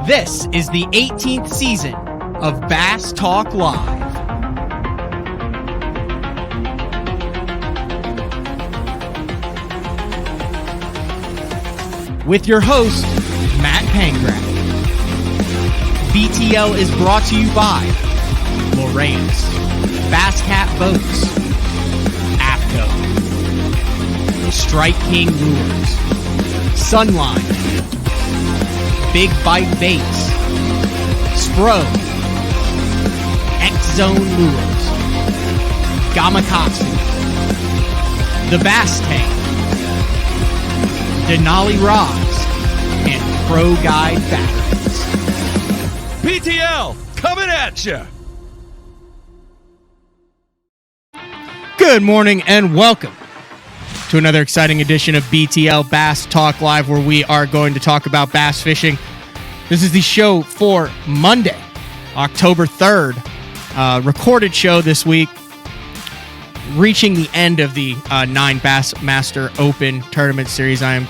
This is the 18th season of Bass Talk Live. With your host, Matt Pangrath. BTL is brought to you by Lowrance, Bass Cat Boats, APCO, Strike King Lures, Sunline, Big Bite Baits, Spro, X-Zone Lures, Gamakatsu, The Bass Tank, Denali Rods, and Pro Guide Batteries. BTL, coming at you! Good morning and welcome to another exciting edition of BTL Bass Talk Live, where we are going to talk about bass fishing. This is the show for Monday, October 3rd. Recorded show this week, reaching the end of the 9 Bassmaster Open Tournament Series. I am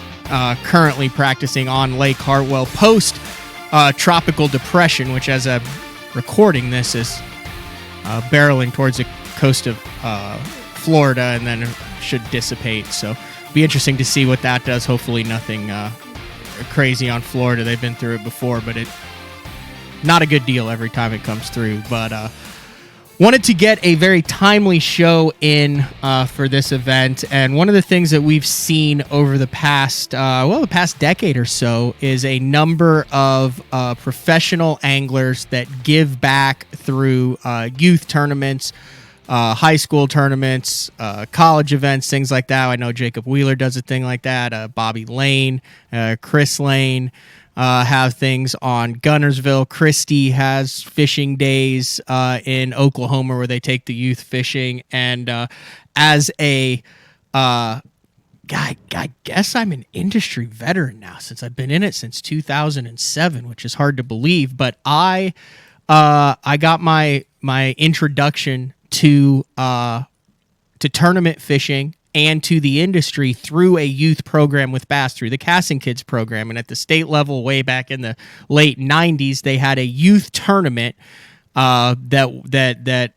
currently practicing on Lake Hartwell post tropical depression, which as I'm recording this is barreling towards the coast of Florida and then should dissipate. So it'll be interesting to see what that does. Hopefully nothing crazy on Florida. They've been through it before, but it not a good deal every time it comes through. But wanted to get a very timely show in for this event. And one of the things that we've seen over the past, the past decade or so is a number of professional anglers that give back through youth tournaments, high school tournaments, college events, things like that. I know Jacob Wheeler does a thing like that. Bobby Lane, Chris Lane have things on Gunnersville. Christie has fishing days in Oklahoma where they take the youth fishing. And as a I guess I'm an industry veteran now, since I've been in it since 2007, which is hard to believe. But I got my introduction to tournament fishing and to the industry through a youth program with Bass, through the Casting Kids program. And at the state level, way back in the late 90s, they had a youth tournament that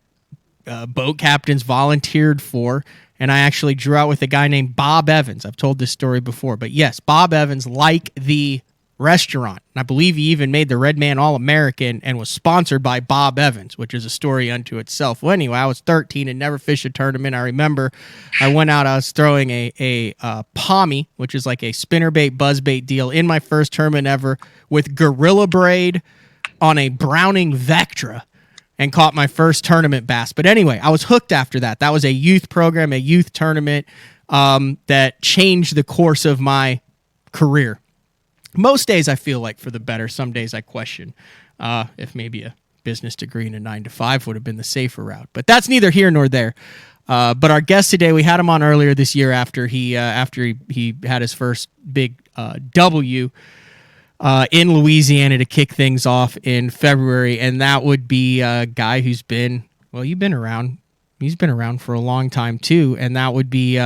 boat captains volunteered for. And I actually drew out with a guy named Bob Evans. I've told this story before, but yes, Bob Evans, like the restaurant. And I believe he even made the Red Man All-American and was sponsored by Bob Evans, which is a story unto itself. Well, anyway, I was 13 and never fished a tournament. I remember I went out, I was throwing a pommy, which is like a spinnerbait, buzzbait deal in my first tournament ever with Gorilla Braid on a Browning Vectra and caught my first tournament bass. But anyway, I was hooked after that. That was a youth program, a youth tournament that changed the course of my career. Most days I feel like for the better. Some days I question if maybe a business degree and a 9-to-5 would have been the safer route. But that's neither here nor there. But our guest today, we had him on earlier this year after he had his first big W in Louisiana to kick things off in February, and that would be a guy who's been, well, you've been around. He's been around for a long time too, and that would be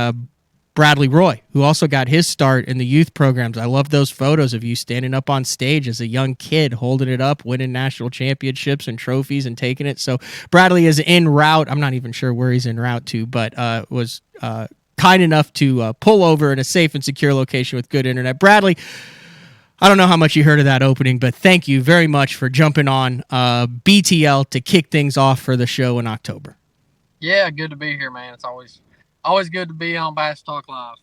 Bradley Roy, who also got his start in the youth programs. I love those photos of you standing up on stage as a young kid, holding it up, winning national championships and trophies and taking it. So Bradley is en route. I'm not even sure where he's en route to, but was kind enough to pull over in a safe and secure location with good internet. Bradley, I don't know how much you heard of that opening, but thank you very much for jumping on BTL to kick things off for the show in October. Yeah, good to be here, man. It's always good to be on Bass Talk Live.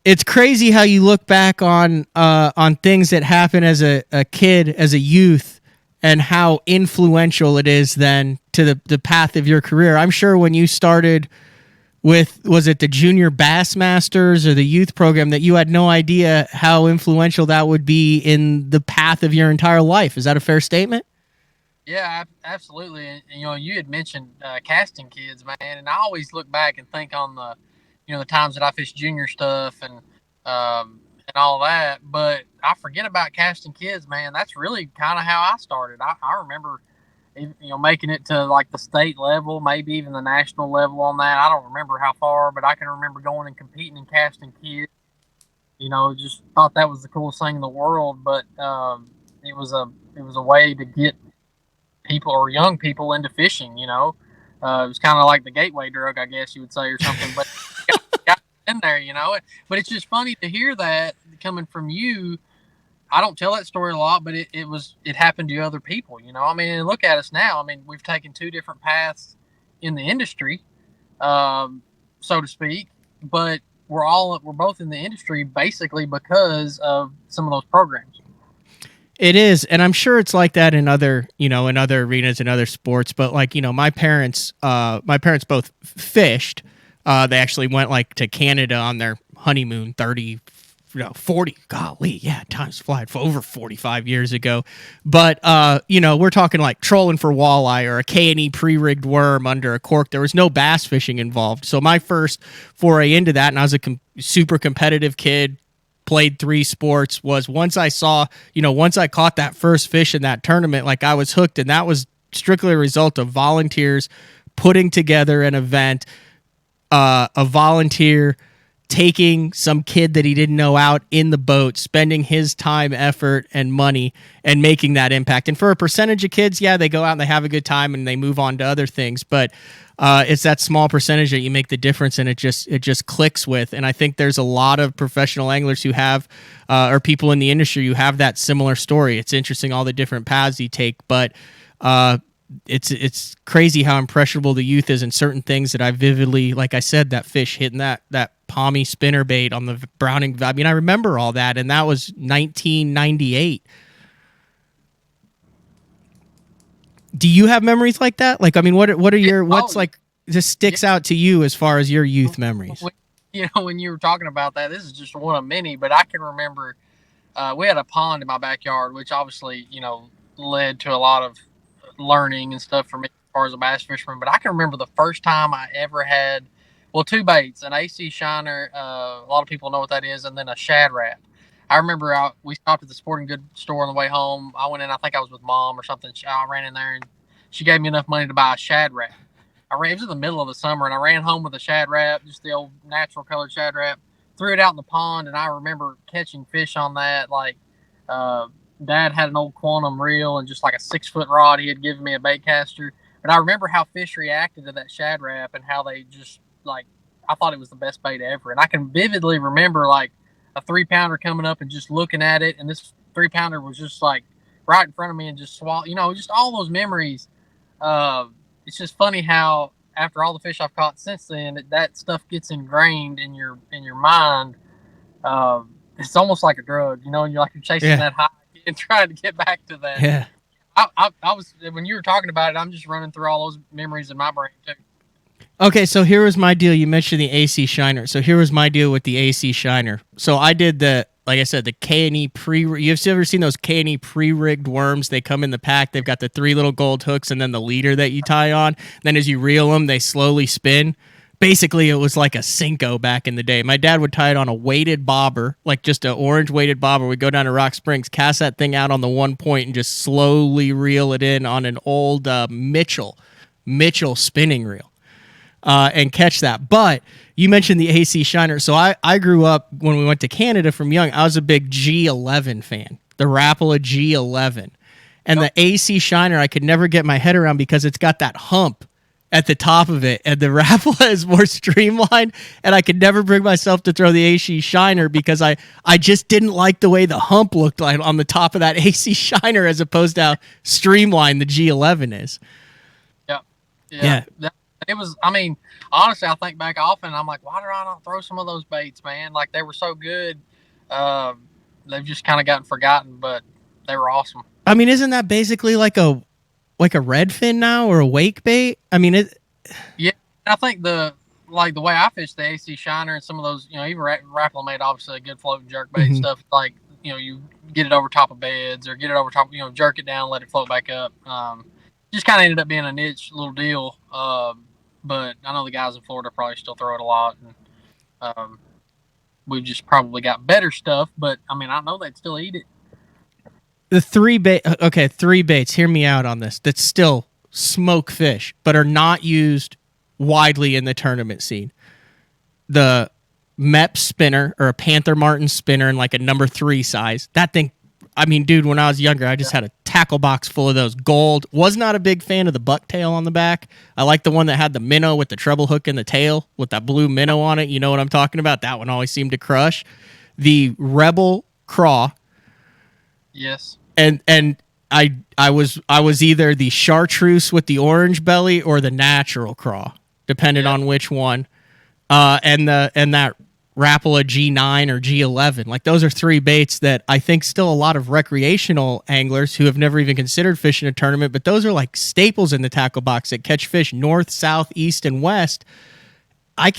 It's crazy how you look back on things that happened as a kid, as a youth, and how influential it is then to the path of your career. I'm sure when you started with, was it the Junior Bassmasters or the youth program, that you had no idea how influential that would be in the path of your entire life. Is that a fair statement? Yeah, absolutely. And, you had mentioned Casting Kids, man, and I always look back and think on the times that I fished junior stuff and all that, but I forget about Casting Kids, man. That's really kind of how I started. I remember, making it to like the state level, maybe even the national level on that. I don't remember how far, but I can remember going and competing in Casting Kids. Just thought that was the coolest thing in the world. But it was a way to get people or young people into fishing. You know, it was kind of like the gateway drug, I guess you would say, or something. But got in there, you know. But it's just funny to hear that coming from you. I don't tell that story a lot, but it happened to other people. You know, I mean, look at us now. I mean, we've taken two different paths in the industry, so to speak, but we're both in the industry basically because of some of those programs. It is, and I'm sure it's like that in other, in other arenas and other sports. But like, my parents both fished. They actually went like to Canada on their honeymoon 40, golly, yeah, time's flying, for over 45 years ago. But, we're talking like trolling for walleye or a K&E pre-rigged worm under a cork. There was no bass fishing involved. So my first foray into that, and I was a super competitive kid, played 3 sports, was once I caught that first fish in that tournament, like I was hooked. And that was strictly a result of volunteers putting together an event, a volunteer taking some kid that he didn't know out in the boat, spending his time, effort, and money, and making that impact. And for a percentage of kids, yeah, they go out and they have a good time and they move on to other things. But it's that small percentage that you make the difference, and it just clicks with. And I think there's a lot of professional anglers who have, or people in the industry who have that similar story. It's interesting all the different paths you take, but it's crazy how impressionable the youth is in certain things that I vividly, like I said, that fish hitting that palmy spinner bait on the Browning. I mean, I remember all that, and that was 1998. Do you have memories like that? Like, I mean, what are your, what's like, just sticks out to you as far as your youth memories? When you were talking about that, this is just one of many, but I can remember we had a pond in my backyard, which obviously, led to a lot of learning and stuff for me as far as a bass fisherman. But I can remember the first time I ever had, 2 baits, an AC shiner. A lot of people know what that is, and then a shad rap. I remember we stopped at the sporting goods store on the way home. I went in, I think I was with Mom or something. I ran in there and she gave me enough money to buy a shad rap. It was in the middle of the summer, and I ran home with a shad rap, just the old natural colored shad rap, threw it out in the pond, and I remember catching fish on that. Like, Dad had an old Quantum reel and just like a 6-foot rod he had given me, a bait caster. But I remember how fish reacted to that shad rap and how they just, like, I thought it was the best bait ever. And I can vividly remember, like, a 3-pounder coming up and just looking at it, and this 3-pounder was just, like, right in front of me and just just all those memories. It's just funny how after all the fish I've caught since then, that stuff gets ingrained in your mind. It's almost like a drug, and you're chasing that high and trying to get back to that. Yeah. I was, when you were talking about it, I'm just running through all those memories in my brain too. Okay, so here was my deal. You mentioned the AC shiner. So here was my deal with the AC shiner. So I did like I said, the K&E you've ever seen those K&E pre-rigged worms? They come in the pack. They've got the 3 little gold hooks and then the leader that you tie on. Then as you reel them, they slowly spin. Basically, it was like a Cinco back in the day. My dad would tie it on a weighted bobber, like just an orange weighted bobber. We'd go down to Rock Springs, cast that thing out on the 1 point, and just slowly reel it in on an old Mitchell spinning reel. And catch that. But you mentioned the AC shiner. So I grew up, when we went to Canada from young, I was a big G11 fan, the Rapala G11. And the AC shiner, I could never get my head around because it's got that hump at the top of it. And the Rapala is more streamlined. And I could never bring myself to throw the AC shiner because I just didn't like the way the hump looked like on the top of that AC shiner as opposed to how streamlined the G11 is. Yeah. It was, I mean, honestly, I think back often, I'm like, why did I not throw some of those baits, man? Like, they were so good. They've just kind of gotten forgotten, but they were awesome. I mean, isn't that basically like a redfin now or a wake bait? I mean, Yeah, I think the way I fish the AC shiner and some of those, even Rapala made obviously a good float and jerk bait stuff. Like, you get it over top of beds or get it over top, jerk it down, let it float back up. Just kind of ended up being a niche little deal. But I know the guys in Florida probably still throw it a lot, and we've just probably got better stuff. But I mean, I know they'd still eat it. The 3 baits. Hear me out on this. That still smoke fish, but are not used widely in the tournament scene. The MEP spinner or a Panther Martin spinner in like a number 3 size. That thing, I mean, dude, when I was younger, I just had a tackle box full of those. Gold. Was not a big fan of the bucktail on the back. I like the one that had the minnow with the treble hook in the tail with that blue minnow on it. You know what I'm talking about? That one always seemed to crush. The Rebel Craw. Yes. And I was either the chartreuse with the orange belly or the natural craw, depending on which one. And that Rapala G9 or G11. Like, those are three baits that I think still a lot of recreational anglers who have never even considered fishing a tournament, but those are like staples in the tackle box that catch fish north, south, east, and west. I'm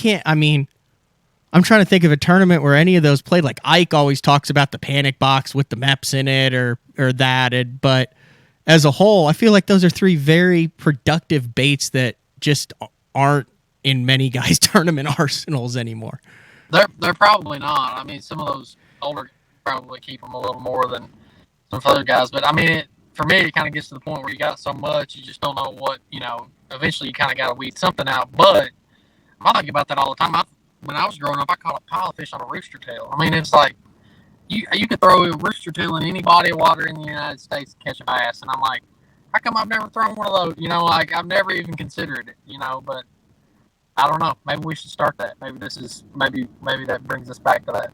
trying to think of a tournament where any of those played. Like, Ike always talks about the panic box with the MEPS in it or that. But as a whole, I feel like those are three very productive baits that just aren't in many guys' tournament arsenals anymore. They're probably not. I mean, some of those older probably keep them a little more than some other guys. But, I mean, for me, it kind of gets to the point where you got so much, you just don't know what, eventually you kind of got to weed something out. But I think about that all the time. When I was growing up, I caught a pile of fish on a rooster tail. I mean, it's like you could throw a rooster tail in any body of water in the United States and catch a bass. And I'm like, how come I've never thrown one of those? Like, I've never even considered it, but I don't know. Maybe we should start that. Maybe that brings us back to that.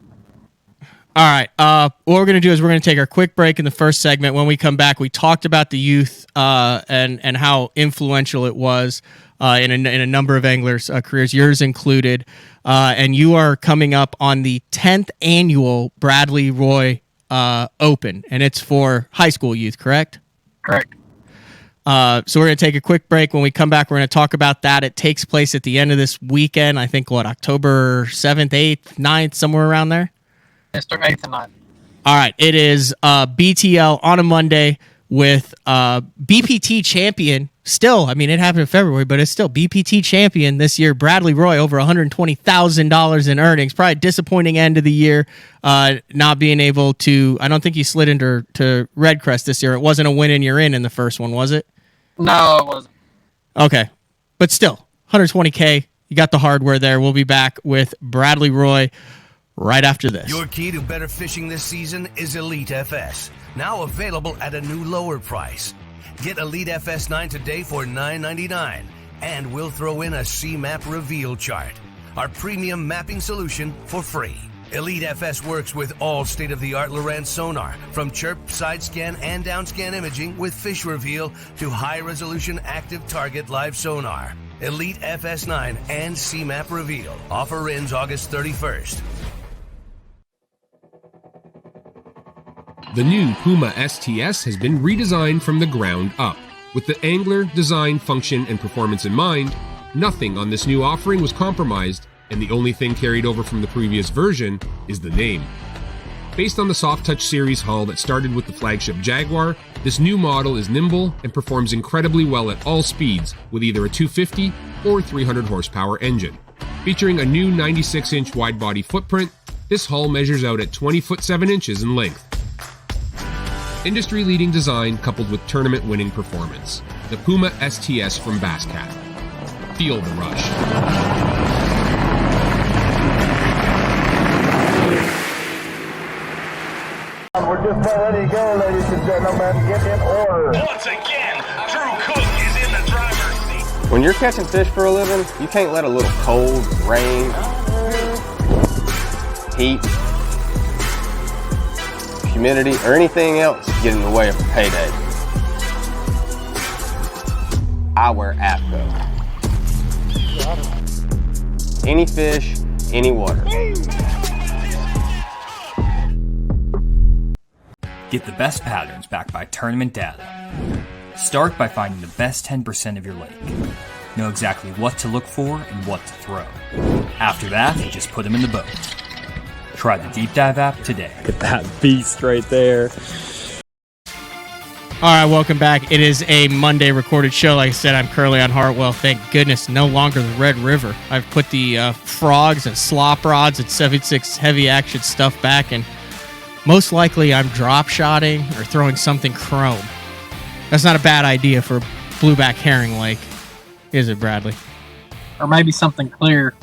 All right. What we're going to do is we're going to take our quick break in the first segment. When we come back, we talked about the youth and how influential it was in a number of anglers' careers, yours included. And you are coming up on the 10th annual Bradley Roy Open, and it's for high school youth, correct? Correct. So we're going to take a quick break. When we come back, we're going to talk about that. It takes place at the end of this weekend. I think, October 7th, 8th, 9th, somewhere around there? Yes, 8th and 9th. All right. It is BTL on a Monday with BPT champion. Still, I mean, it happened in February, but it's still BPT champion this year. Bradley Roy, over $120,000 in earnings. Probably a disappointing end of the year, not being able to. I don't think you slid into Red Crest this year. It wasn't a win and you're in the first one, was it? No, it wasn't. Okay, but still, $120K. You got the hardware there. We'll be back with Bradley Roy right after this. Your key to better fishing this season is Elite FS, now available at a new lower price. Get Elite FS9 today for $9.99, and we'll throw in a C-Map reveal chart, our premium mapping solution, for free. Elite FS works with all state-of-the-art Lowrance sonar, from chirp, side scan, and down scan imaging with fish reveal to high-resolution active target live sonar. Elite FS9 and C-Map reveal. Offer ends August 31st. The new Puma STS has been redesigned from the ground up. With the angler, design, function, and performance in mind, nothing on this new offering was compromised, and the only thing carried over from the previous version is the name. Based on the Soft Touch series hull that started with the flagship Jaguar, this new model is nimble and performs incredibly well at all speeds with either a 250 or 300 horsepower engine. Featuring a new 96-inch wide-body footprint, this hull measures out at 20 foot 7 inches in length. Industry-leading design coupled with tournament-winning performance. The Puma STS from Basscat. Feel the rush. We're just about ready to go, ladies and gentlemen. Get in order. Once again, Drew Cook is in the driver's seat. When you're catching fish for a living, you can't let a little cold, rain, heat, humidity, or anything else get in the way of a payday. I wear APCO. Any fish, any water. Get the best patterns backed by tournament data. Start by finding the best 10% of your lake. Know exactly what to look for and what to throw. After that, just put them in the boat. Try the Deep Dive app today. Get that beast right there. All right, welcome back. It is a Monday recorded show. Like I said, I'm Curly on Hartwell. Thank goodness, no longer the Red River. I've put the frogs and slop rods and 76 heavy action stuff back, and most likely I'm drop shotting or throwing something chrome. That's not a bad idea for blueback herring lake, is it, Bradley? Or maybe something clear.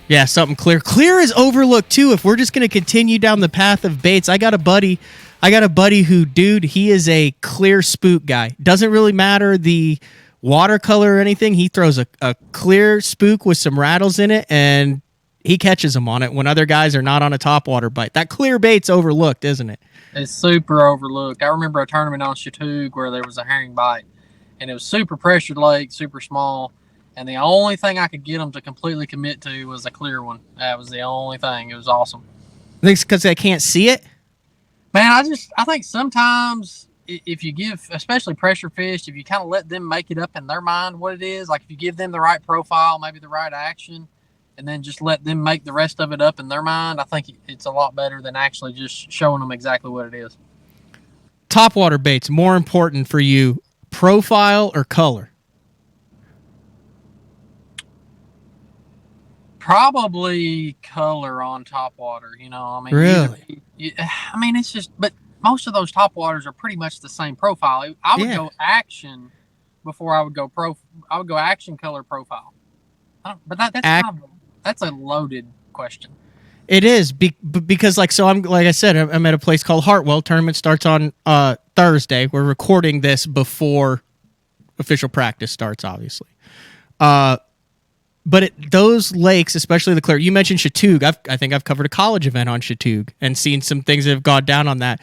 Yeah, something clear. Clear is overlooked, too. If we're just going to continue down the path of baits, I got a buddy I got a buddy who, dude, he is a clear spook guy. Doesn't really matter the watercolor or anything. He throws a clear spook with some rattles in it, and he catches them on it when other guys are not on a topwater bite. That clear bait's overlooked, isn't it? It's super overlooked. I remember a tournament on Chattooga where there was a herring bite, and it was super pressured lake, super small, and the only thing I could get them to completely commit to was a clear one. That was the only thing. It was awesome. I think it's because they can't see it. Man, I think sometimes if you give, especially pressure fish, if you kind of let them make it up in their mind what it is, like if you give them the right profile, maybe the right action, and then just let them make the rest of it up in their mind, I think it's a lot better than actually just showing them exactly what it is. Topwater baits, more important for you, profile or color? Probably color on topwater, you know. I mean, really? I mean, it's just, but most of those topwaters are pretty much the same profile. I would go action before I would go I would go action color profile. But that's a loaded question. It is because like I said, I'm at a place called Hartwell. Tournament starts on Thursday. We're recording this before official practice starts, obviously. But those lakes, especially the clear, you mentioned Chattooga. I think I've covered a college event on Chattooga and seen some things that have gone down on that.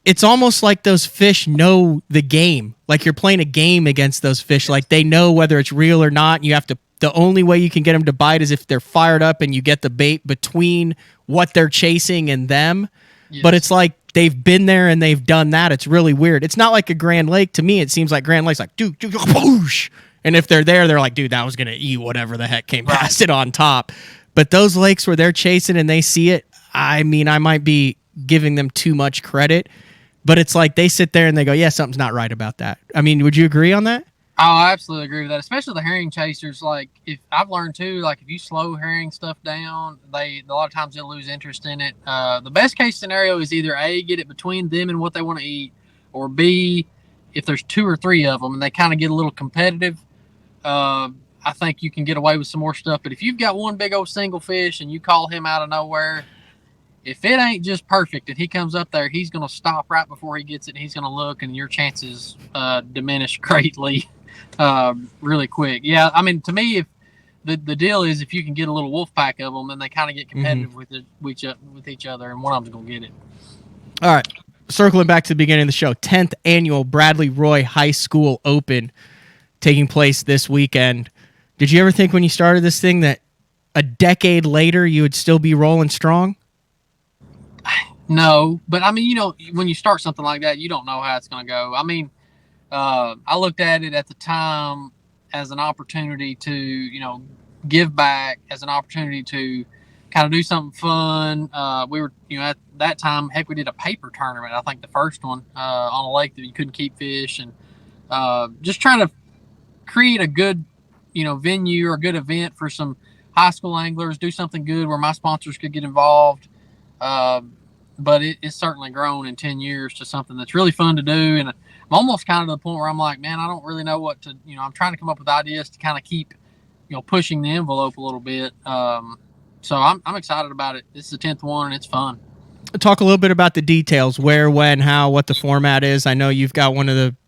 It's almost like those fish know the game. Like you're playing a game against those fish. Like they know whether it's real or not. And you have to. The only way you can get them to bite is if they're fired up and you get the bait between what they're chasing and them. Yes. But it's like they've been there and they've done that. It's really weird. It's not like a Grand Lake. To me, it seems like Grand Lake's like, dude, whoosh. And if they're there, they're like, dude, that was going to eat whatever the heck came past it on top. But those lakes where they're chasing and they see it, I mean, I might be giving them too much credit. But it's like they sit there and they go, yeah, something's not right about that. I mean, would you agree on that? Oh, I absolutely agree with that, especially the herring chasers. Like, if I've learned, too, like, if you slow herring stuff down, a lot of times they'll lose interest in it. The best case scenario is either A, get it between them and what they want to eat, or B, if there's 2 or 3 of them and they kind of get a little competitive, I think you can get away with some more stuff. But if you've got one big old single fish and you call him out of nowhere, if it ain't just perfect and he comes up there, he's going to stop right before he gets it and he's going to look, and your chances diminish greatly really quick. Yeah, I mean, to me, if the deal is if you can get a little wolf pack of them and they kind of get competitive with each other, and one of them's going to get it. All right. Circling back to the beginning of the show, 10th annual Bradley Roy High School Open taking place this weekend. Did you ever think when you started this thing that a decade later you would still be rolling strong? No, but I mean, you know, when you start something like that, you don't know how it's going to go. I mean, I looked at it at the time as an opportunity to, you know, give back, as an opportunity to kind of do something fun. We were, you know, at that time, heck, we did a paper tournament. I think the first one on a lake that you couldn't keep fish, and just trying to create a good, you know, venue or a good event for some high school anglers, do something good where my sponsors could get involved. But it's certainly grown in 10 years to something that's really fun to do. And I'm almost kind of to the point where I'm like, man, I don't really know what to, you know, I'm trying to come up with ideas to kind of keep, you know, pushing the envelope a little bit. So I'm excited about it. This is the 10th one and it's fun. Talk a little bit about the details, where, when, how, what the format is. I know you've got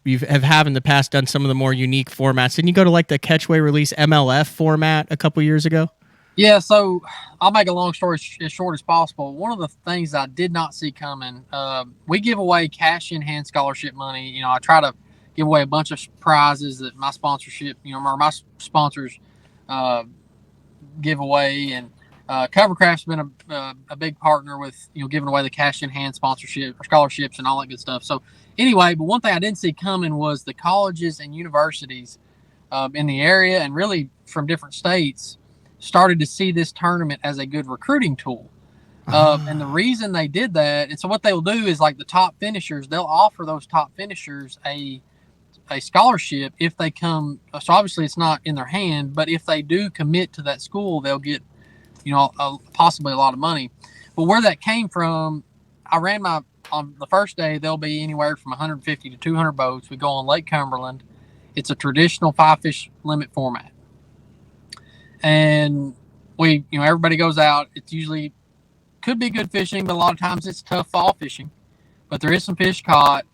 you have in the past done some of the more unique formats. Didn't you go to like the Catchway Release MLF format a couple years ago? Yeah, so I'll make a long story as short as possible. One of the things I did not see coming, we give away cash in hand scholarship money. You know, I try to give away a bunch of prizes that my sponsorship, you know, or my sponsors give away. And Covercraft's been a big partner with, you know, giving away the cash in hand sponsorship or scholarships and all that good stuff. So anyway, but one thing I didn't see coming was the colleges and universities in the area, and really from different states, started to see this tournament as a good recruiting tool. And the reason they did that, and so what they'll do is, like, the top finishers, they'll offer those top finishers a scholarship if they come. So obviously it's not in their hand, but if they do commit to that school, they'll get, you know, possibly a lot of money. But where that came from, I ran on the first day, there'll be anywhere from 150 to 200 boats. We go on Lake Cumberland. It's a traditional 5-fish limit format. And we, everybody goes out. It's usually could be good fishing, but a lot of times it's tough fall fishing. but there is some fish caught.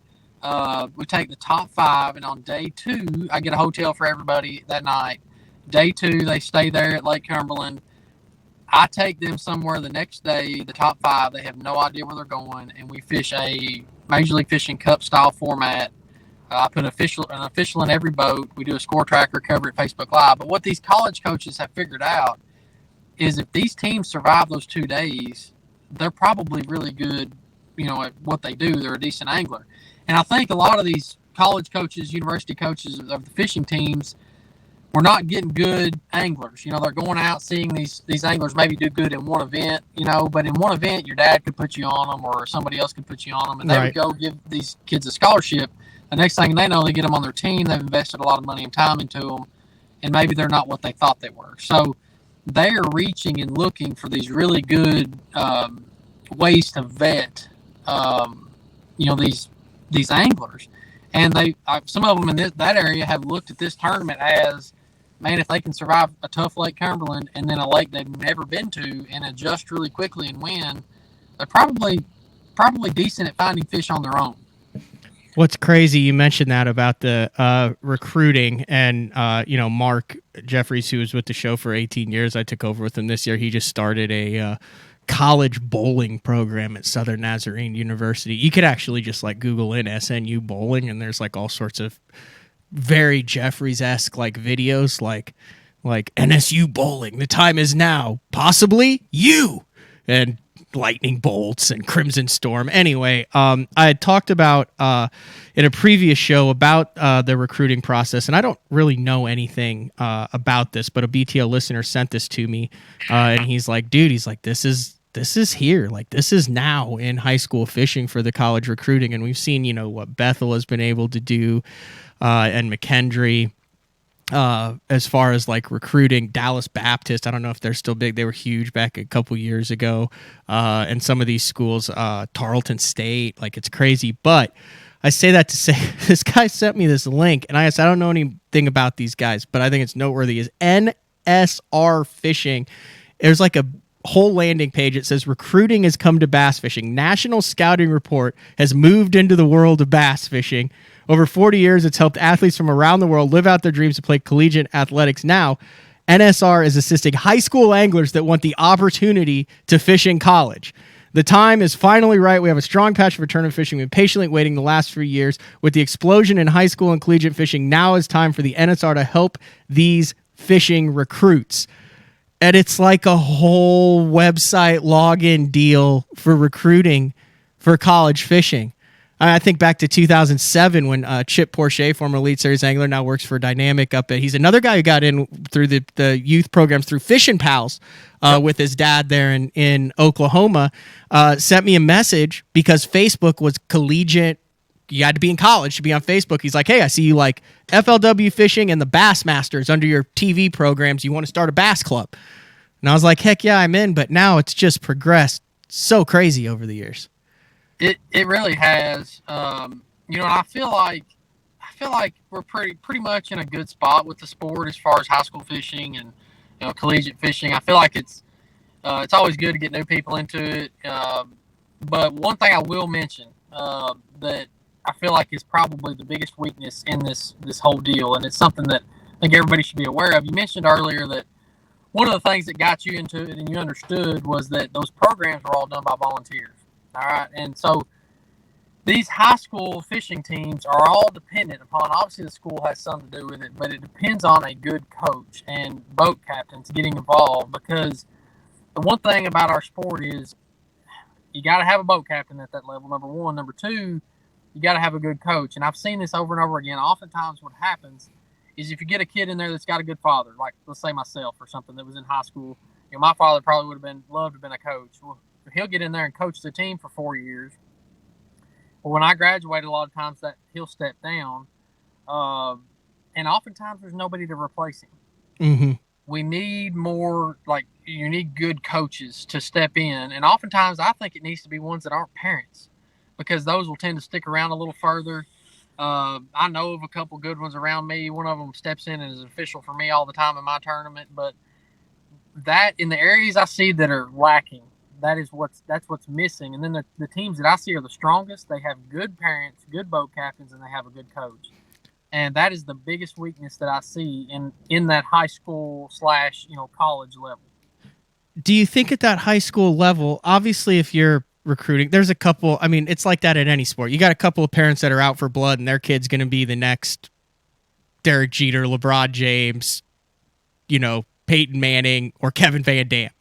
We take the top 5, and on day 2, I get a hotel for everybody that night. Day 2, they stay there at Lake Cumberland. I take them somewhere the next day, the top 5. They have no idea where they're going, and we fish a Major League Fishing Cup style format. I put an official in every boat. We do a score tracker, cover it Facebook Live. But what these college coaches have figured out is if these teams survive those 2 days, they're probably really good, at what they do. They're a decent angler. And I think a lot of these college coaches, university coaches of the fishing teams, we're not getting good anglers. They're going out seeing these anglers maybe do good in one event, but in one event, your dad could put you on them or somebody else could put you on them, and they would go give these kids a scholarship. The next thing they know, they get them on their team. They've invested a lot of money and time into them, and maybe they're not what they thought they were. So they are reaching and looking for these really good ways to vet, these anglers. And some of them in that area have looked at this tournament as, man, if they can survive a tough Lake Cumberland and then a lake they've never been to and adjust really quickly and win, they're probably decent at finding fish on their own. What's crazy, you mentioned that about the recruiting, and Mark Jeffries, who was with the show for 18 years, I took over with him this year. He just started a college bowling program at Southern Nazarene University. You could actually just Google in SNU bowling, and there's all sorts of very Jeffries-esque videos like NSU bowling. The time is now, possibly you, and lightning bolts and crimson storm. Anyway, I had talked about in a previous show about the recruiting process, and I don't really know anything about this, but a BTL listener sent this to me, and he's like, dude, this is here. This is now in high school fishing for the college recruiting. And we've seen, what Bethel has been able to do, and McKendree, as far as recruiting. Dallas Baptist, I don't know if they're still big. They were huge back a couple years ago. And some of these schools, Tarleton State, it's crazy. But I say that to say, this guy sent me this link, and I don't know anything about these guys, but I think it's noteworthy, is NSR Fishing. There's a whole landing page. It says recruiting has come to bass fishing. National Scouting Report has moved into the world of bass fishing. Over 40 years, it's helped athletes from around the world live out their dreams to play collegiate athletics. Now, NSR is assisting high school anglers that want the opportunity to fish in college. The time is finally right. We have a strong passion for tournament fishing. We've been patiently waiting the last few years. With the explosion in high school and collegiate fishing, now is time for the NSR to help these fishing recruits. And it's a whole website login deal for recruiting for college fishing. I think back to 2007 when Chip Porcher, former Elite Series angler, now works for Dynamic he's another guy who got in through the youth programs through Fishing Pals with his dad there in Oklahoma, sent me a message because Facebook was collegiate. You had to be in college to be on Facebook. He's like, hey, I see you FLW fishing and the Bassmasters under your TV programs. You want to start a bass club? And I was like, heck yeah, I'm in. But now it's just progressed so crazy over the years. It really has. And I feel like we're pretty much in a good spot with the sport as far as high school fishing and collegiate fishing. I feel like it's always good to get new people into it. But one thing I will mention that I feel like is probably the biggest weakness in this whole deal, and it's something that I think everybody should be aware of. You mentioned earlier that one of the things that got you into it and you understood was that those programs were all done by volunteers. All right. And so these high school fishing teams are all dependent upon, obviously the school has something to do with it, but it depends on a good coach and boat captains getting involved, because the one thing about our sport is you got to have a boat captain at that level, number one. Number two, you got to have a good coach. And I've seen this over and over again. Oftentimes what happens is if you get a kid in there that's got a good father, like let's say myself or something that was in high school, my father probably would have loved to have been a coach. Well, he'll get in there and coach the team for 4 years. But when I graduated, a lot of times that he'll step down, and oftentimes there's nobody to replace him. Mm-hmm. We need more, you need good coaches to step in, and oftentimes I think it needs to be ones that aren't parents, because those will tend to stick around a little further. I know of a couple good ones around me. One of them steps in and is official for me all the time in my tournament, but that in the areas I see that are lacking, that's what's missing. And then the teams that I see are the strongest. They have good parents, good boat captains, and they have a good coach. And that is the biggest weakness that I see in that high school / college level. Do you think at that high school level, obviously if you're recruiting, there's a couple, I mean, it's like that in any sport. You got a couple of parents that are out for blood and their kid's going to be the next Derek Jeter, LeBron James, Peyton Manning, or Kevin Van Dam.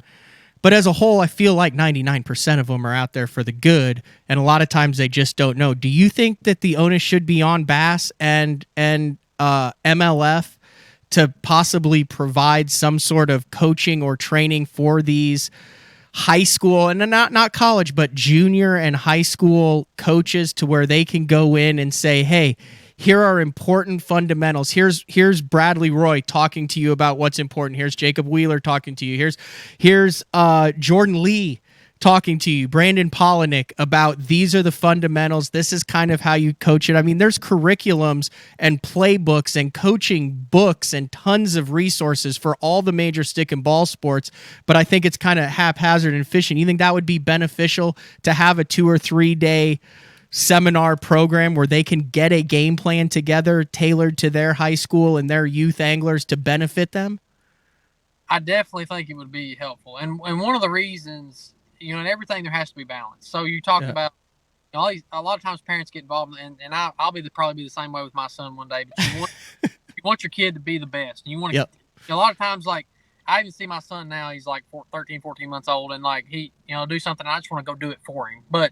But as a whole, I feel like 99% of them are out there for the good, and a lot of times they just don't know. Do you think that the onus should be on Bass and MLF to possibly provide some sort of coaching or training for these high school, and not college, but junior and high school coaches, to where they can go in and say, hey, here are important fundamentals. Here's Bradley Roy talking to you about what's important. Here's Jacob Wheeler talking to you. Here's Jordan Lee talking to you, Brandon Polinick, about these are the fundamentals. This is kind of how you coach it. I mean, there's curriculums and playbooks and coaching books and tons of resources for all the major stick and ball sports, but I think it's kind of haphazard in fishing. You think that would be beneficial to have a 2 or 3 day seminar program where they can get a game plan together tailored to their high school and their youth anglers to benefit them? I definitely think it would be helpful. And one of the reasons, in everything there has to be balance. So you talked about, a lot of times parents get involved, and I'll probably be the same way with my son one day, but you want your kid to be the best. And you want to, a lot of times, like, I even see my son now, he's like 13, 14 months old, and like he, do something, and I just want to go do it for him. But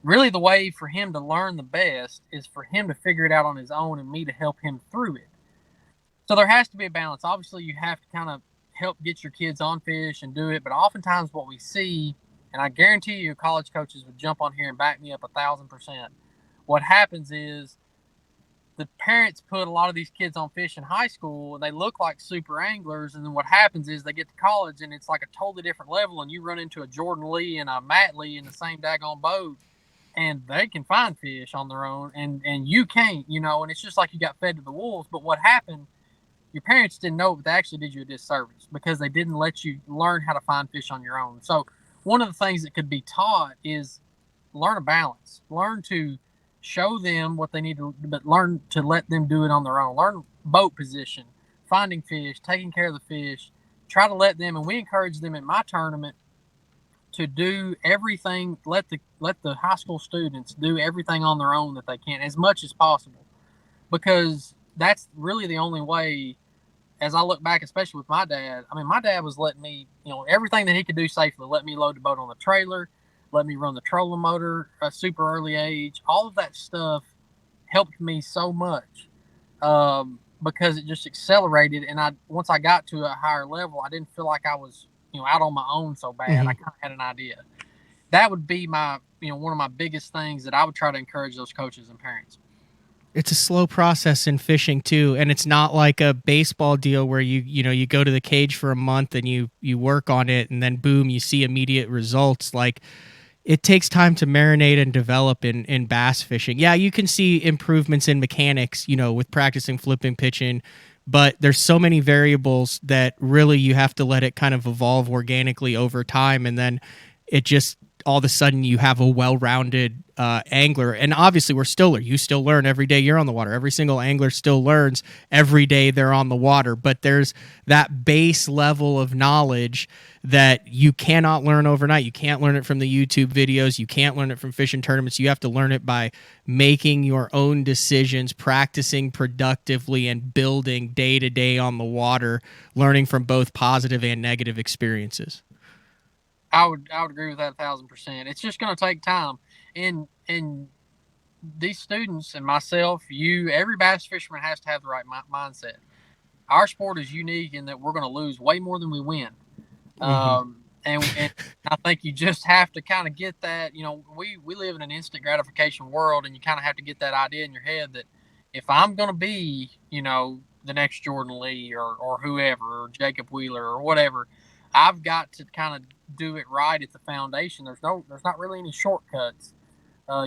really the way for him to learn the best is for him to figure it out on his own and me to help him through it. So there has to be a balance. Obviously, you have to kind of help get your kids on fish and do it. But oftentimes what we see, and I guarantee you college coaches would jump on here and back me up 1,000%. What happens is the parents put a lot of these kids on fish in high school, and they look like super anglers. And then what happens is they get to college, and it's like a totally different level. And you run into a Jordan Lee and a Matt Lee in the same daggone boat, and they can find fish on their own, and you can't, and it's just like you got fed to the wolves. But what happened, your parents didn't know, but they actually did you a disservice because they didn't let you learn how to find fish on your own. So one of the things that could be taught is learn a balance, learn to show them what they need to, but learn to let them do it on their own. Learn boat position, finding fish, taking care of the fish, try to let them, and we encourage them in my tournament to do everything. Let the high school students do everything on their own that they can, as much as possible, because that's really the only way. As I look back, especially with my dad, I mean, my dad was letting me, everything that he could do safely. Let me load the boat on the trailer, let me run the trolling motor at a super early age. All of that stuff helped me so much because it just accelerated. And once I got to a higher level, I didn't feel like I was out on my own so bad. I kind of had an idea. That would be my, one of my biggest things that I would try to encourage those coaches and parents. It's a slow process in fishing too, and it's not like a baseball deal where you go to the cage for a month and you work on it and then boom, you see immediate results. Like, it takes time to marinate and develop in bass fishing. Yeah, you can see improvements in mechanics, with practicing flipping, pitching, but there's so many variables that really you have to let it kind of evolve organically over time, and then it just all of a sudden you have a well-rounded angler. And obviously you still learn every day you're on the water. Every single angler still learns every day they're on the water, but there's that base level of knowledge that you cannot learn overnight. You can't learn it from the YouTube videos. You can't learn it from fishing tournaments. You have to learn it by making your own decisions, practicing productively, and building day to day on the water, learning from both positive and negative experiences. I would agree with that 1,000%. It's just going to take time. And these students and myself, every bass fisherman has to have the right mindset. Our sport is unique in that we're going to lose way more than we win. And I think you just have to kind of get that, we live in an instant gratification world, and you kind of have to get that idea in your head that if I'm going to be, the next Jordan Lee or whoever, or Jacob Wheeler or whatever, I've got to kind of do it right at the foundation. There's not really any shortcuts.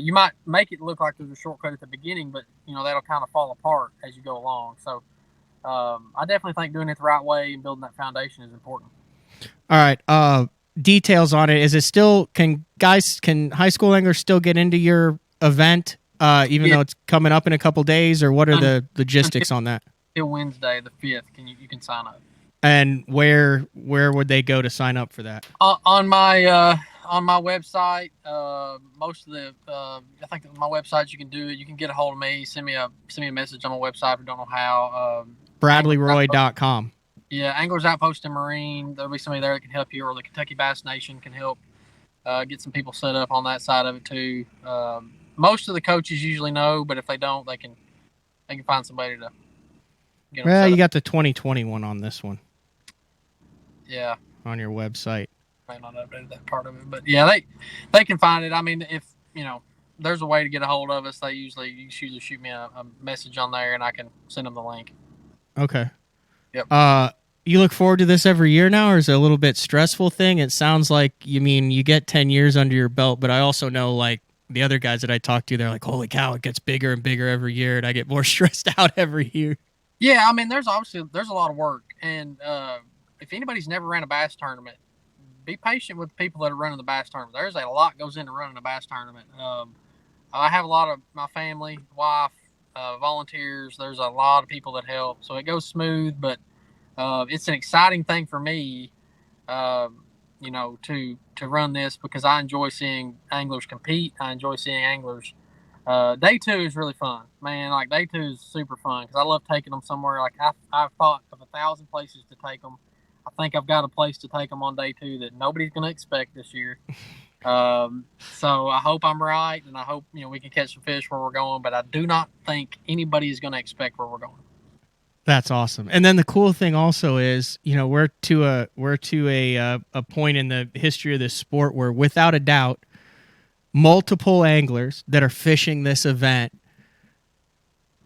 You might make it look like there's a shortcut at the beginning, but that'll kind of fall apart as you go along. So I definitely think doing it the right way and building that foundation is important. All right. details on it. Is it still, can high school anglers still get into your event, even though it's coming up in a couple days, or what are the logistics on that? Till Wednesday the 5th, you can sign up. And where would they go to sign up for that? On my website, most of the I think on my website you can do it. You can get a hold of me. Send me a message on my website if you don't know how. BradleyRoy.com. Yeah, Anglers Outpost and Marine. There'll be somebody there that can help you, or the Kentucky Bass Nation can help get some people set up on that side of it too. Most of the coaches usually know, but if they don't, they can find somebody to get them Well, set you up. got the 2021 on this one. Yeah. On your website. I might not update that part of it, but yeah, they can find it. I mean, if there's a way to get a hold of us, you usually shoot me a message on there, and I can send them the link. Okay. Yep. You look forward to this every year now, or is it a little bit stressful thing? It sounds like you get 10 years under your belt, but I also know, like, the other guys that I talk to, they're like, holy cow, it gets bigger and bigger every year, and I get more stressed out every year. Yeah, I mean, there's a lot of work, and if anybody's never ran a bass tournament, be patient with people that are running the bass tournament. There's a lot goes into running a bass tournament. I have a lot of my family, wife, volunteers. There's a lot of people that help, so it goes smooth. But it's an exciting thing for me, to run this, because I enjoy seeing anglers compete. I enjoy seeing anglers. Day 2 is really fun, man. Like, day 2 is super fun because I love taking them somewhere. Like, I've thought of 1,000 places to take them. I think I've got a place to take them on day 2 that nobody's going to expect this year. So I hope I'm right, and I hope we can catch some fish where we're going. But I do not think anybody is going to expect where we're going. That's awesome. And then the cool thing also is, we're to a point in the history of this sport where, without a doubt, multiple anglers that are fishing this event,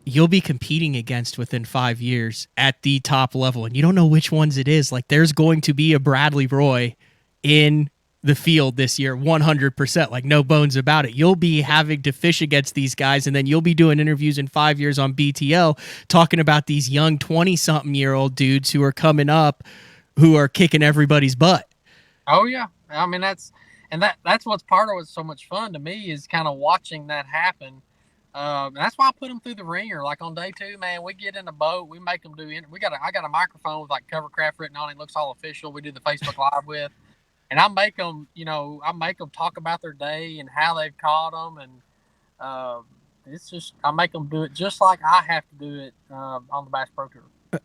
you'll be competing against within 5 years at the top level, and you don't know which ones it is. Like, there's going to be a Bradley Roy in the field this year, 100%, like, no bones about it. You'll be having to fish against these guys, and then you'll be doing interviews in 5 years on BTL talking about these young 20-something-year-old dudes who are coming up, who are kicking everybody's butt. Oh yeah, I mean that's what's part of what's so much fun to me, is kind of watching that happen. That's why I put them through the ringer. Like, on day 2, man, we get in a boat, we make them I got a microphone with, like, Covercraft written on it. It looks all official. We do the Facebook Live with, and I make them talk about their day and how they've caught them, and it's just, I make them do it just like I have to do it on the Bass Pro Tour.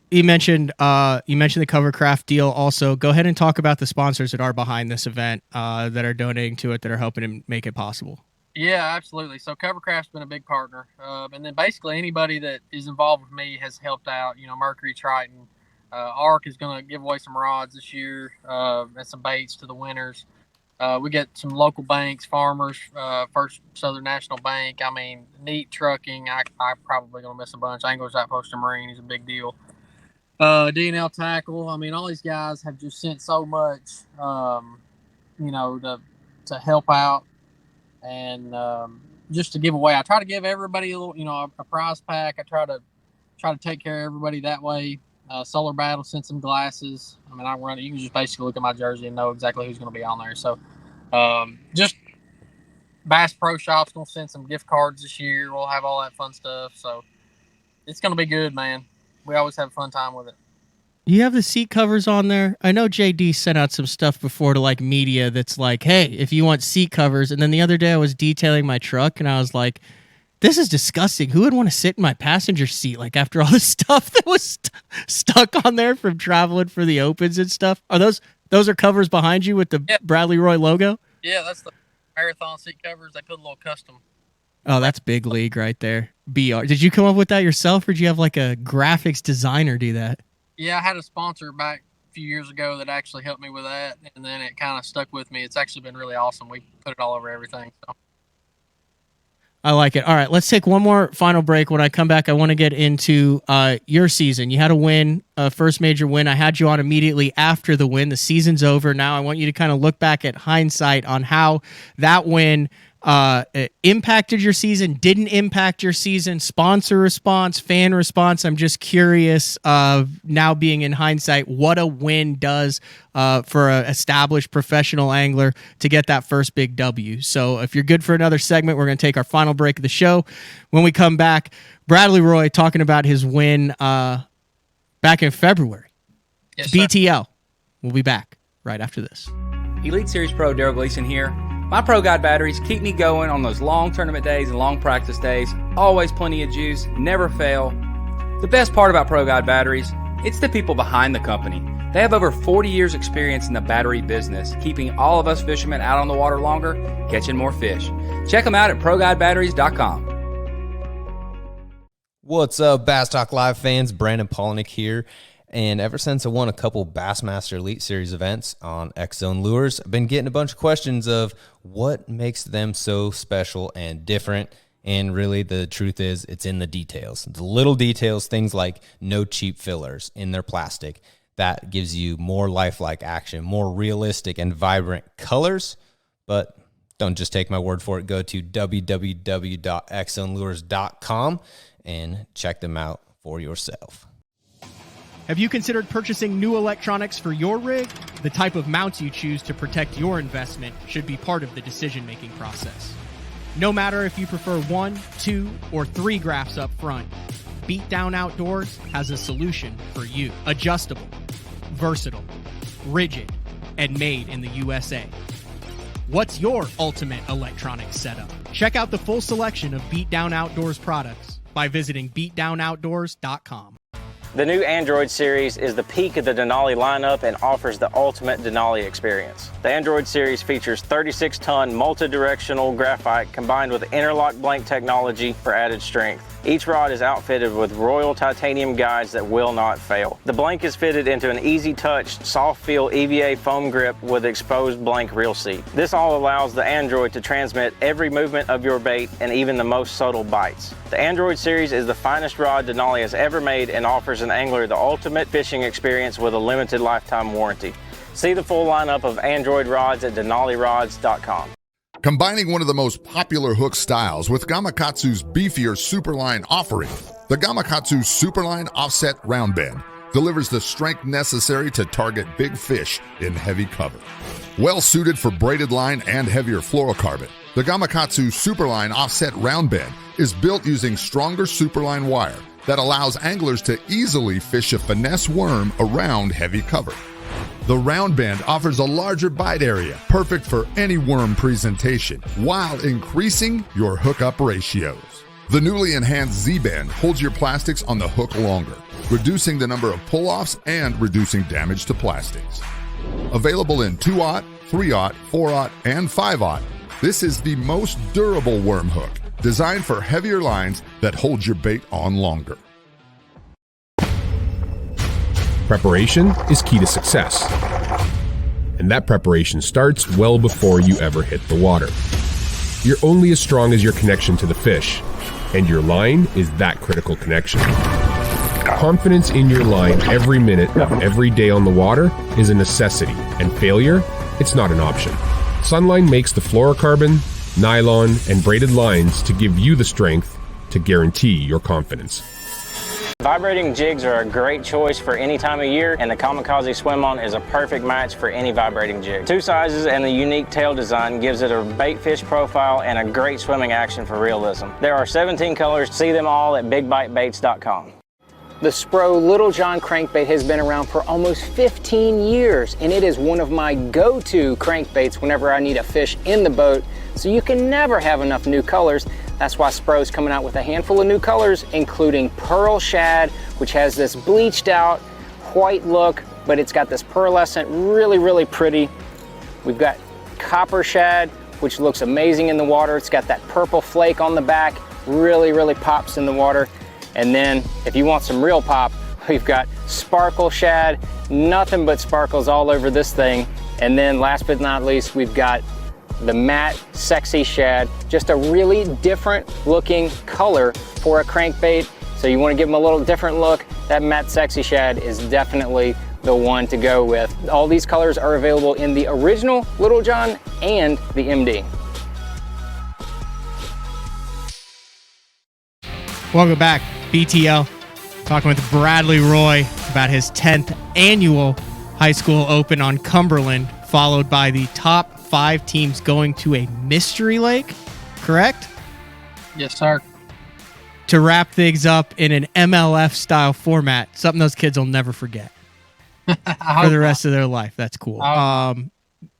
You mentioned the Covercraft deal. Also, go ahead and talk about the sponsors that are behind this event, that are donating to it, that are helping to make it possible. Yeah, absolutely. So Covercraft's been a big partner, and then basically anybody that is involved with me has helped out. Mercury, Triton, ARC is going to give away some rods this year, and some baits to the winners. We get some local banks, Farmers, First Southern National Bank. I mean, Neat Trucking. I probably going to miss a bunch. Anglers Outpost and Marine is a big deal. D&L Tackle. I mean, all these guys have just sent so much, to help out, and just to give away. I try to give everybody a little, a prize pack. I try to take care of everybody that way. Solar Battle sent some glasses. I mean, I run it. You can just basically look at my jersey and know exactly who's going to be on there. So, just Bass Pro Shop's going to send some gift cards this year. We'll have all that fun stuff. So, it's going to be good, man. We always have a fun time with it. You have the seat covers on there? I know JD sent out some stuff before to, like, media that's like, hey, if you want seat covers. And then the other day I was detailing my truck, and I was like, this is disgusting. Who would want to sit in my passenger seat, like, after all the stuff that was stuck on there from traveling for the Opens and stuff? Are those are covers behind you with the Bradley Roy logo? Yeah, that's the marathon seat covers. They put a little custom. Oh, that's big league right there. BR. Did you come up with that yourself, or did you have, like, a graphics designer do that? Yeah, I had a sponsor back a few years ago that actually helped me with that, and then it kind of stuck with me. It's actually been really awesome. We put it all over everything. So. I like it. All right, let's take one more final break. When I come back, I want to get into your season. You had a win, first major win. I had you on immediately after the win. The season's over. Now I want you to kind of look back at hindsight on how that win it impacted your season, didn't impact your season, sponsor response, fan response. I'm just curious, now being in hindsight, what a win does for an established professional angler to get that first big W. So if you're good for another segment, we're going to take our final break of the show. When we come back, Bradley Roy talking about his win back in February. Yes, sir. BTL. We'll be back right after this. Elite Series Pro Daryl Gleason here. My Pro Guide batteries keep me going on those long tournament days and long practice days. Always plenty of juice, never fail. The best part about Pro Guide batteries, it's the people behind the company. They have over 40 years experience in the battery business, keeping all of us fishermen out on the water longer, catching more fish. Check them out at ProGuideBatteries.com. What's up, Bass Talk Live fans? Brandon Polnick here. And ever since I won a couple Bassmaster Elite Series events on X-Zone Lures, I've been getting a bunch of questions of what makes them so special and different. And really, the truth is, it's in the details. The little details, things like no cheap fillers in their plastic. That gives you more lifelike action, more realistic and vibrant colors. But don't just take my word for it. Go to www.xzonelures.com and check them out for yourself. Have you considered purchasing new electronics for your rig? The type of mounts you choose to protect your investment should be part of the decision-making process. No matter if you prefer 1, 2, or 3 graphs up front, Beatdown Outdoors has a solution for you. Adjustable, versatile, rigid, and made in the USA. What's your ultimate electronics setup? Check out the full selection of Beatdown Outdoors products by visiting beatdownoutdoors.com. The new Android series is the peak of the Denali lineup and offers the ultimate Denali experience. The Android series features 36-ton multi-directional graphite combined with interlock blank technology for added strength. Each rod is outfitted with Royal titanium guides that will not fail. The blank is fitted into an easy-touch, soft-feel EVA foam grip with exposed blank reel seat. This all allows the Android to transmit every movement of your bait and even the most subtle bites. The Android series is the finest rod Denali has ever made and offers an angler the ultimate fishing experience with a limited lifetime warranty. See the full lineup of Android rods at DenaliRods.com. Combining one of the most popular hook styles with Gamakatsu's beefier Superline offering, the Gamakatsu Superline Offset Round Bend delivers the strength necessary to target big fish in heavy cover. Well suited for braided line and heavier fluorocarbon, the Gamakatsu Superline Offset Round Bend is built using stronger Superline wire that allows anglers to easily fish a finesse worm around heavy cover. The round bend offers a larger bite area, perfect for any worm presentation, while increasing your hookup ratios. The newly enhanced Z-bend holds your plastics on the hook longer, reducing the number of pull-offs and reducing damage to plastics. Available in 2/0, 3/0, 4/0, and 5/0, this is the most durable worm hook, designed for heavier lines that hold your bait on longer. Preparation is key to success. And that preparation starts well before you ever hit the water. You're only as strong as your connection to the fish, and your line is that critical connection. Confidence in your line every minute of every day on the water is a necessity, and failure, it's not an option. Sunline makes the fluorocarbon, nylon, and braided lines to give you the strength to guarantee your confidence. Vibrating jigs are a great choice for any time of year, and the Kamikaze Swim-On is a perfect match for any vibrating jig. 2 sizes and the unique tail design gives it a bait fish profile and a great swimming action for realism. There are 17 colors. See them all at BigBiteBaits.com. The Spro Little John crankbait has been around for almost 15 years, and it is one of my go-to crankbaits whenever I need a fish in the boat, so you can never have enough new colors. That's why Spro's coming out with a handful of new colors, including Pearl Shad, which has this bleached out white look, but it's got this pearlescent, really pretty. We've got Copper Shad, which looks amazing in the water. It's got that purple flake on the back, really pops in the water. And then if you want some real pop, we've got Sparkle Shad, nothing but sparkles all over this thing. And then last but not least, we've got the matte Sexy Shad, just a really different looking color for a crankbait. So you want to give them a little different look, that matte Sexy Shad is definitely the one to go with. All these colors are available in the original Little John and the MD. Welcome back, BTL. Talking with Bradley Roy about his 10th annual high school open on Cumberland, followed by the top 5 teams going to a mystery lake, correct? Yes, sir. To wrap things up in an MLF style format, something those kids will never forget for the rest of their life. That's cool.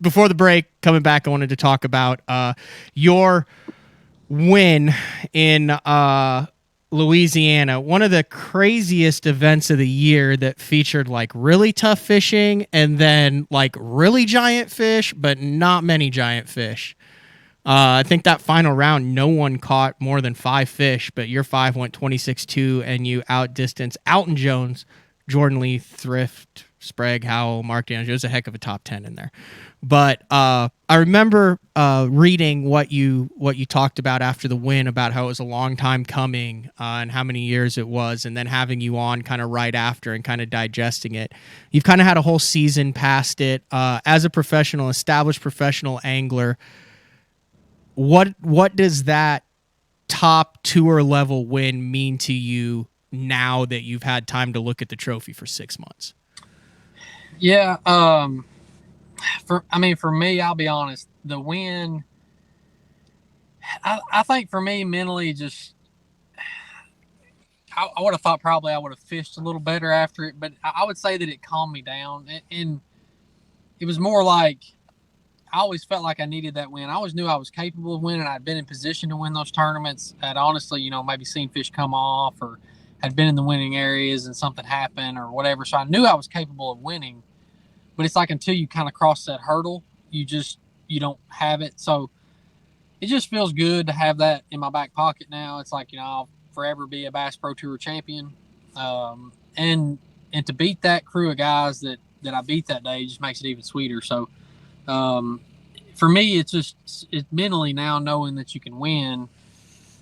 Before the break, coming back, I wanted to talk about your win in Louisiana, one of the craziest events of the year that featured like really tough fishing and then like really giant fish, but not many giant fish. I think that final round, no one caught more than 5 fish, but your 5 went 26-2 and you outdistanced Alton Jones, Jordan Lee, Thrift, Sprague, Howell, Mark Daniels. It was a heck of a top 10 in there. But I remember reading what you talked about after the win about how it was a long time coming and how many years it was, and then having you on kind of right after and kind of digesting it. You've kind of had a whole season past it. As a professional, established professional angler, what does that top tour level win mean to you now that you've had time to look at the trophy for 6 months? Yeah, for me, I'll be honest, the win, I think for me mentally, just I would have thought probably I would have fished a little better after it, but I would say that it calmed me down, and it was more like I always felt like I needed that win. I always knew I was capable of winning. I'd been in position to win those tournaments. I'd honestly, maybe seen fish come off or had been in the winning areas and something happened or whatever. So I knew I was capable of winning. But it's like until you kind of cross that hurdle, you don't have it. So it just feels good to have that in my back pocket now. It's like, I'll forever be a Bass Pro Tour champion. And to beat that crew of guys that I beat that day just makes it even sweeter. So for me, it's mentally now knowing that you can win.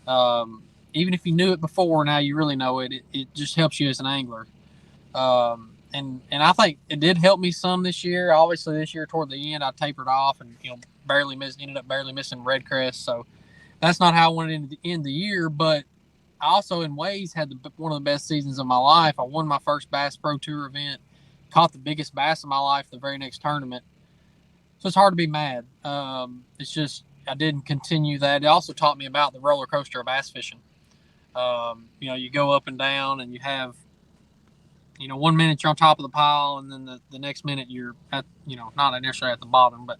Even if you knew it before, now you really know it. It just helps you as an angler. And I think it did help me some this year. Obviously, this year toward the end, I tapered off and ended up barely missing red crest. So that's not how I wanted to end the year. But I also, in ways, had one of the best seasons of my life. I won my first Bass Pro Tour event, caught the biggest bass of my life the very next tournament. So it's hard to be mad. It's just I didn't continue that. It also taught me about the roller coaster of bass fishing. You go up and down, and you have 1 minute you're on top of the pile, and then the next minute you're at, not necessarily at the bottom, but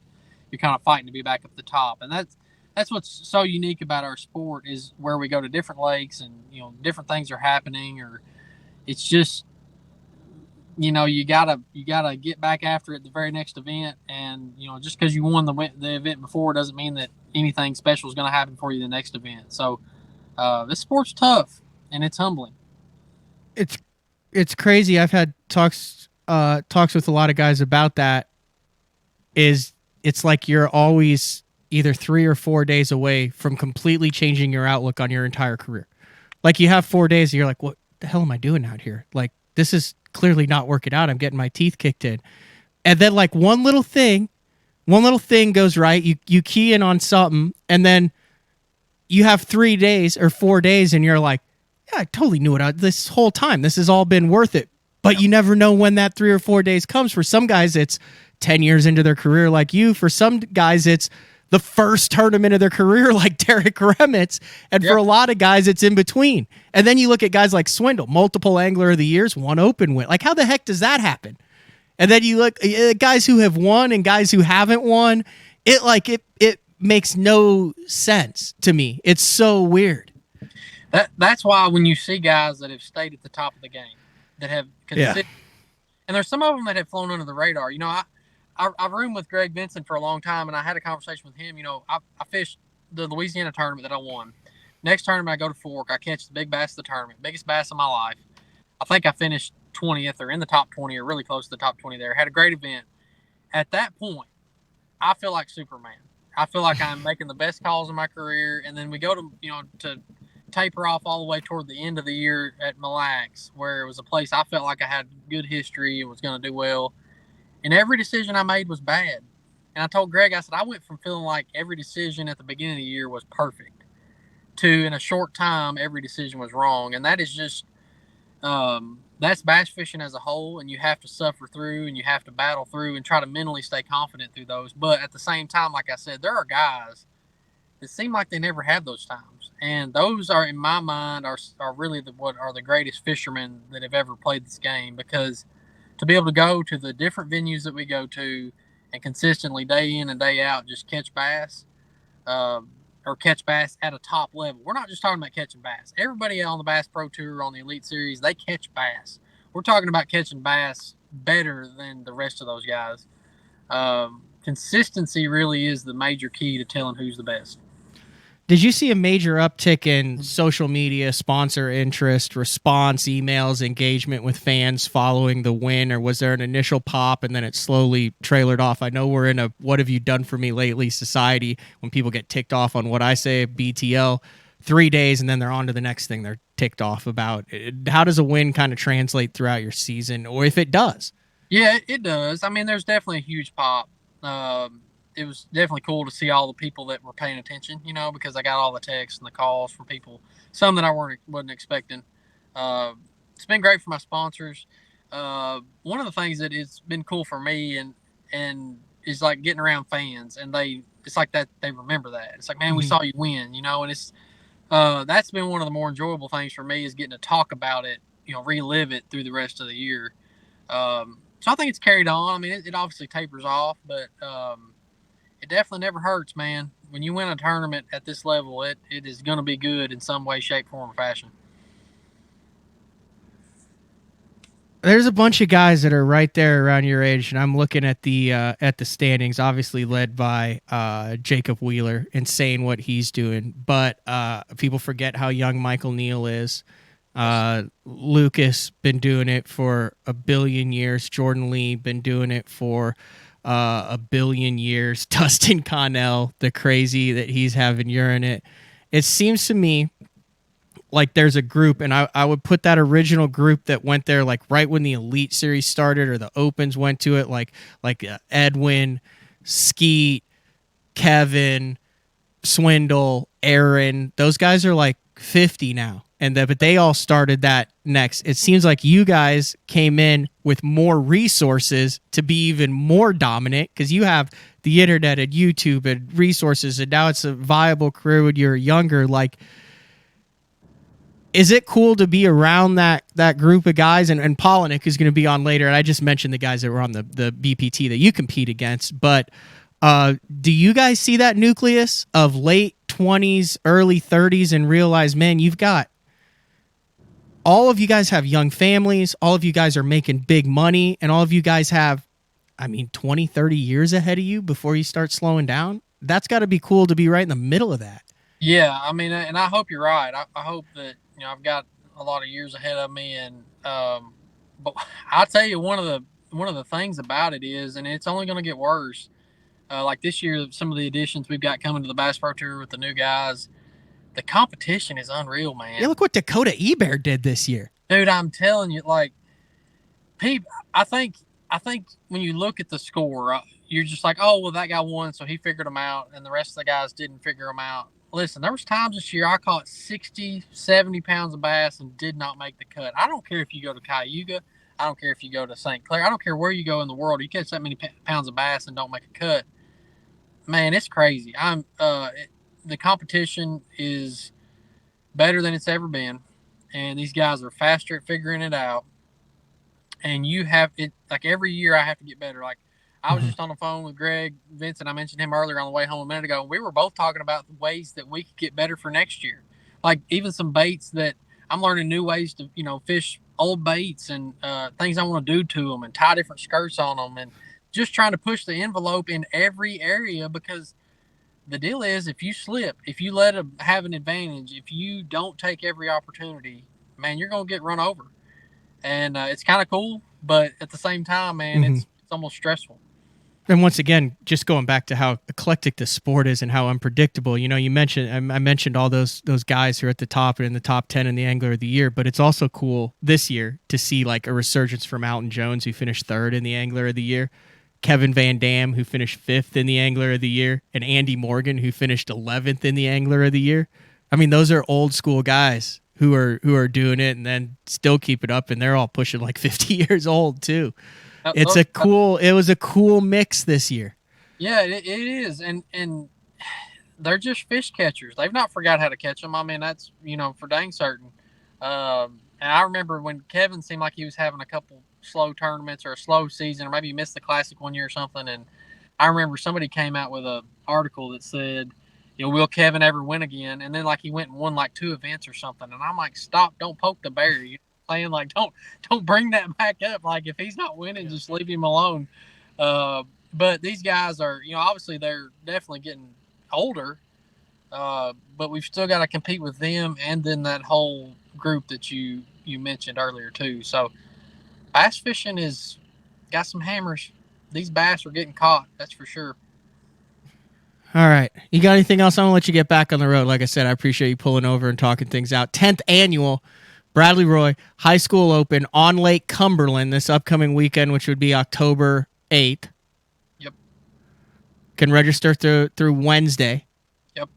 you're kind of fighting to be back up the top. And that's what's so unique about our sport is where we go to different lakes and, different things are happening, or it's just, you gotta get back after it the very next event. And, just because you won the event before doesn't mean that anything special is going to happen for you the next event. So this sport's tough and it's humbling. It's crazy. I've had talks with a lot of guys about that. It's like you're always either 3 or 4 days away from completely changing your outlook on your entire career. Like you have 4 days and you're like, what the hell am I doing out here? Like this is clearly not working out. I'm getting my teeth kicked in. And then like one little thing goes right. You key in on something and then you have 3 days or 4 days and you're like, yeah, I totally knew it this whole time. This has all been worth it. But you never know when that 3 or 4 days comes. For some guys, it's 10 years into their career like you. For some guys, it's the first tournament of their career like Derek Remitz. And for a lot of guys, it's in between. And then you look at guys like Swindle, multiple Angler of the Years, 1 open win. Like, how the heck does that happen? And then you look at guys who have won and guys who haven't won. It makes no sense to me. It's so weird. That's why when you see guys that have stayed at the top of the game, that have and there's some of them that have flown under the radar. I've roomed with Greg Benson for a long time, and I had a conversation with him. I fished the Louisiana tournament that I won. Next tournament, I go to Fork. I catch the big bass of the tournament, biggest bass of my life. I think I finished 20th or in the top 20 or really close to the top 20 there. Had a great event. At that point, I feel like Superman. I feel like I'm making the best calls in my career, and then we go to taper off all the way toward the end of the year at Mille Lacs, where it was a place I felt like I had good history and was going to do well. And every decision I made was bad. And I told Greg, I said, I went from feeling like every decision at the beginning of the year was perfect to in a short time, every decision was wrong. And that is just, that's bass fishing as a whole. And you have to suffer through and you have to battle through and try to mentally stay confident through those. But at the same time, like I said, there are guys that seem like they never have those times. And those are, in my mind, are really what are the greatest fishermen that have ever played this game, because to be able to go to the different venues that we go to and consistently day in and day out just catch bass, or catch bass at a top level. We're not just talking about catching bass. Everybody on the Bass Pro Tour, on the Elite Series, they catch bass. We're talking about catching bass better than the rest of those guys. Consistency really is the major key to telling who's the best. Did you see a major uptick in social media, sponsor interest, response, emails, engagement with fans following the win, or was there an initial pop and then it slowly trailered off? I know we're in a "what have you done for me lately" society when people get ticked off on what I say, BTL, 3 days, and then they're on to the next thing they're ticked off about. How does a win kind of translate throughout your season, or if it does? Yeah, it does. I mean, there's definitely a huge pop. It was definitely cool to see all the people that were paying attention, because I got all the texts and the calls from people, some that I wasn't expecting. It's been great for my sponsors. One of the things that has been cool for me and is like getting around fans, and it's like that they remember that. It's like, man, we saw you win, and it's that's been one of the more enjoyable things for me, is getting to talk about it, relive it through the rest of the year. So I think it's carried on. I mean, it obviously tapers off, but it definitely never hurts, man. When you win a tournament at this level, it is going to be good in some way, shape, form, or fashion. There's a bunch of guys that are right there around your age, and I'm looking at the standings, obviously led by Jacob Wheeler and saying what he's doing. But people forget how young Michael Neal is. Lucas been doing it for a billion years. Jordan Lee been doing it for a billion years. Dustin Connell, the crazy that he's having urine it. It seems to me like there's a group, and I would put that original group that went there like right when the Elite Series started or the Opens went to it, like Edwin, Skeet, Kevin, Swindle, Aaron. Those guys are like 50 now. But they all started that next. It seems like you guys came in with more resources to be even more dominant, because you have the internet and YouTube and resources, and now it's a viable career when you're younger. Like, is it cool to be around that group of guys? And Polinick is going to be on later, and I just mentioned the guys that were on the BPT that you compete against. But do you guys see that nucleus of late 20s, early 30s and realize, man, you've got all of you guys have young families, all of you guys are making big money, and all of you guys have, 20, 30 years ahead of you before you start slowing down? That's got to be cool to be right in the middle of that. Yeah, and I hope you're right. I hope that, I've got a lot of years ahead of me, and but I'll tell you, one of the things about it is, and it's only going to get worse. Like this year, some of the additions we've got coming to the Bass Pro Tour with the new guys, the competition is unreal, man. Yeah, look what Dakota Ebert did this year. Dude, I'm telling you, like, I think when you look at the score, you're just like, oh, well, that guy won, so he figured them out, and the rest of the guys didn't figure them out. Listen, there was times this year I caught 60, 70 pounds of bass and did not make the cut. I don't care if you go to Cayuga. I don't care if you go to St. Clair. I don't care where you go in the world. You catch that many pounds of bass and don't make a cut. Man, it's crazy. The competition is better than it's ever been, and these guys are faster at figuring it out. And you have it, like, every year I have to get better. Like, I was just on the phone with Greg Vincent. I mentioned him earlier on the way home a minute ago, and we were both talking about the ways that we could get better for next year. Like, even some baits that I'm learning new ways to, fish old baits and things I want to do to them and tie different skirts on them, and just trying to push the envelope in every area, because the deal is, if you slip, if you let them have an advantage, if you don't take every opportunity, man, you're going to get run over. And it's kind of cool, but at the same time, man, it's almost stressful. And once again, just going back to how eclectic the sport is and how unpredictable, you mentioned, I mentioned all those guys who are at the top and in the top 10 in the Angler of the Year, but it's also cool this year to see like a resurgence from Alton Jones, who finished 3rd in the Angler of the Year, Kevin Van Dam, who finished 5th in the Angler of the Year, and Andy Morgan, who finished 11th in the Angler of the Year. I mean, those are old school guys who are doing it and then still keep it up, and they're all pushing like 50 years old too. It was a cool mix this year. Yeah, it is, and they're just fish catchers. They've not forgot how to catch them. I mean, that's for dang certain. And I remember when Kevin seemed like he was having a couple slow tournaments or a slow season, or maybe he missed the Classic one year or something. And I remember somebody came out with an article that said, will Kevin ever win again? And then like he went and won like 2 events or something. And I'm like, stop! Don't poke the bear. You know what I'm saying? Like, don't bring that back up. Like if he's not winning, just leave him alone. But these guys are, obviously they're definitely getting older. But we've still got to compete with them and then that whole group that you mentioned earlier too. So bass fishing is got some hammers. These bass are getting caught, that's for sure. All right. You got anything else? I'm going to let you get back on the road. Like I said, I appreciate you pulling over and talking things out. 10th annual Bradley Roy High School Open on Lake Cumberland this upcoming weekend, which would be October 8th. Yep. Can register through Wednesday. Yep.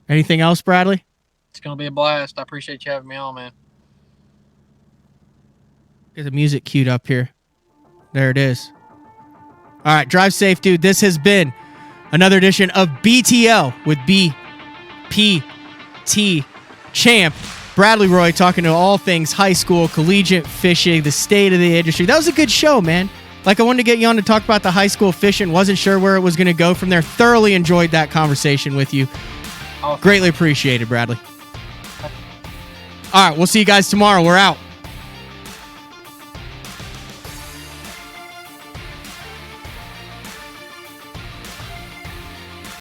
Anything else, Bradley? It's going to be a blast. I appreciate you having me on, man. Get the music queued up here. There it is. All right, drive safe, dude. This has been another edition of BTL with BPT Champ. Bradley Roy talking to all things high school, collegiate fishing, the state of the industry. That was a good show, man. Like, I wanted to get you on to talk about the high school fishing. Wasn't sure where it was going to go from there. Thoroughly enjoyed that conversation with you. Awesome. Greatly appreciated, Bradley. All right, we'll see you guys tomorrow. We're out.